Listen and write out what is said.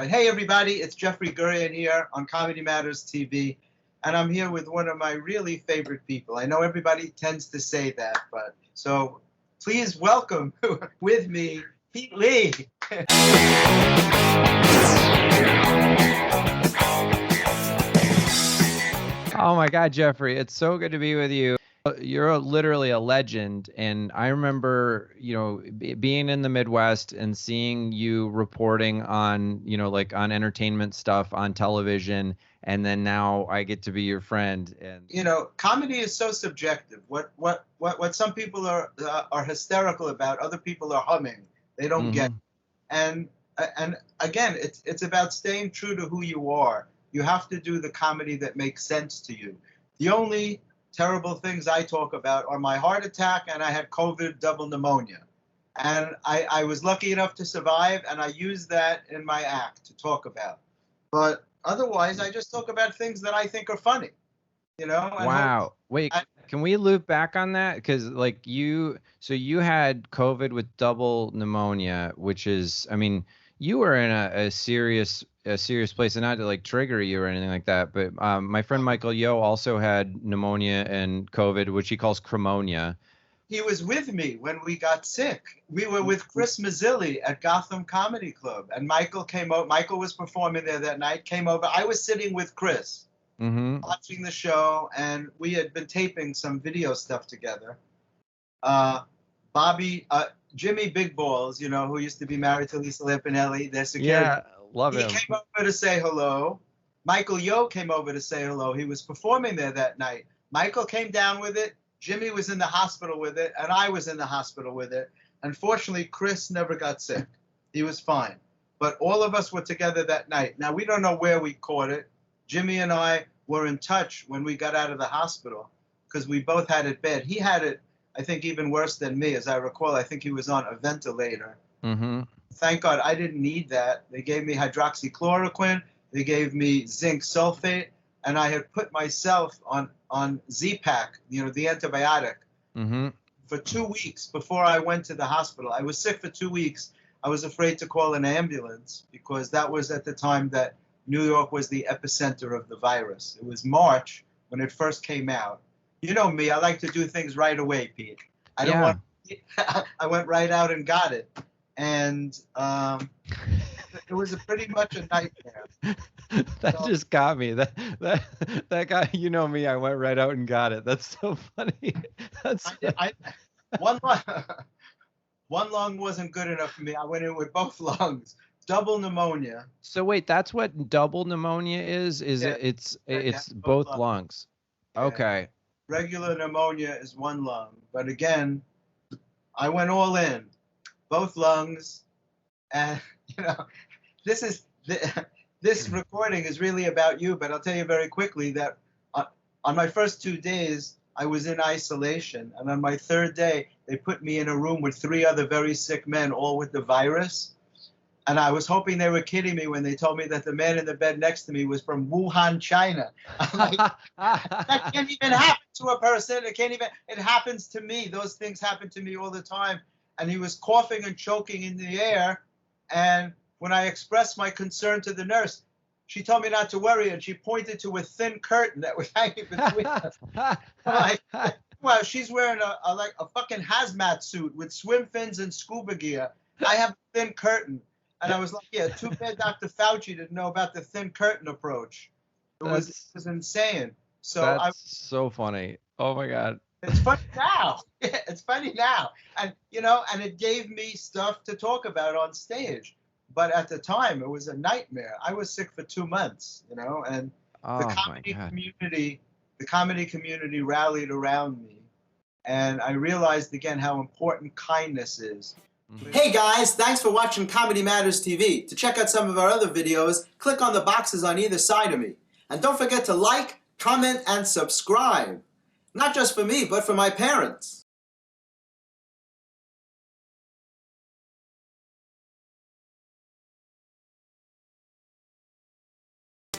Hey everybody, it's Jeffrey Gurian here on Comedy Matters TV, and I'm here with one of my really favorite people. I know everybody tends to say that, but so please welcome with me, Pate Lee. Oh my God, Jeffrey, it's so good to be with you. You're literally a legend. And I remember, being in the Midwest and seeing you reporting on, like on entertainment stuff on television. And then now I get to be your friend. And Comedy is so subjective. What some people are hysterical about, other people are humming. They don't get. And again, it's about staying true to who you are. You have to do the comedy that makes sense to you. The only terrible things I talk about are my heart attack, and I had Covid Double Pneumonia. And I was lucky enough to survive, and I use that in my act to talk about. But otherwise, I just talk about things that I think are funny, And wow. Wait, can we loop back on that? Because you had COVID with double pneumonia, which is, I mean, you were in a serious place, and not to like trigger you or anything like that. But my friend Michael Yo also had pneumonia and COVID, which he calls cremonia. He was with me when we got sick. We were with Chris Mazzilli at Gotham Comedy Club, and Michael came over. Michael was performing there that night, came over. I was sitting with Chris, watching the show, and we had been taping some video stuff together. Jimmy Big Balls, who used to be married to Lisa Lampanelli, their security. Yeah, love him. He came over to say hello. Michael Yo came over to say hello. He was performing there that night. Michael came down with it. Jimmy was in the hospital with it, and I was in the hospital with it. Unfortunately, Chris never got sick. He was fine. But all of us were together that night. Now, we don't know where we caught it. Jimmy and I were in touch when we got out of the hospital because we both had it bad. He had it, I think, even worse than me. As I recall, I think he was on a ventilator. Thank God I didn't need that. They gave me hydroxychloroquine. They gave me zinc sulfate. And I had put myself on Z-Pak, the antibiotic, for 2 weeks before I went to the hospital. I was sick for 2 weeks. I was afraid to call an ambulance because that was at the time that New York was the epicenter of the virus. It was March when it first came out. You know me, I like to do things right away, Pete. I went right out and got it. And it was pretty much a nightmare. Just got me. That guy, you know me, I went right out and got it. That's so funny. One lung wasn't good enough for me. I went in with both lungs. Double pneumonia. So wait, that's what double pneumonia is? It's both lungs. Yeah. Okay. Regular pneumonia is one lung, but again, I went all in, both lungs, and this recording is really about you. But I'll tell you very quickly that on my first 2 days, I was in isolation, and on my third day, they put me in a room with 3 other very sick men, all with the virus. And I was hoping they were kidding me when they told me that the man in the bed next to me was from Wuhan, China. I'm like, that can't even happen to a person. It happens to me. Those things happen to me all the time. And he was coughing and choking in the air. And when I expressed my concern to the nurse, she told me not to worry. And she pointed to a thin curtain that was hanging between us. Like, well, she's wearing a fucking hazmat suit with swim fins and scuba gear. I have a thin curtain. And I was like, yeah, too bad Dr. Fauci didn't know about the thin curtain approach. It was insane. So that's so funny. Oh my God. It's funny now. Yeah, it's funny now. And, and it gave me stuff to talk about on stage. But at the time, it was a nightmare. I was sick for 2 months, and the comedy community rallied around me. And I realized again how important kindness is. Hey guys, thanks for watching Comedy Matters TV. To check out some of our other videos, click on the boxes on either side of me. And don't forget to like, comment, and subscribe. Not just for me, but for my parents.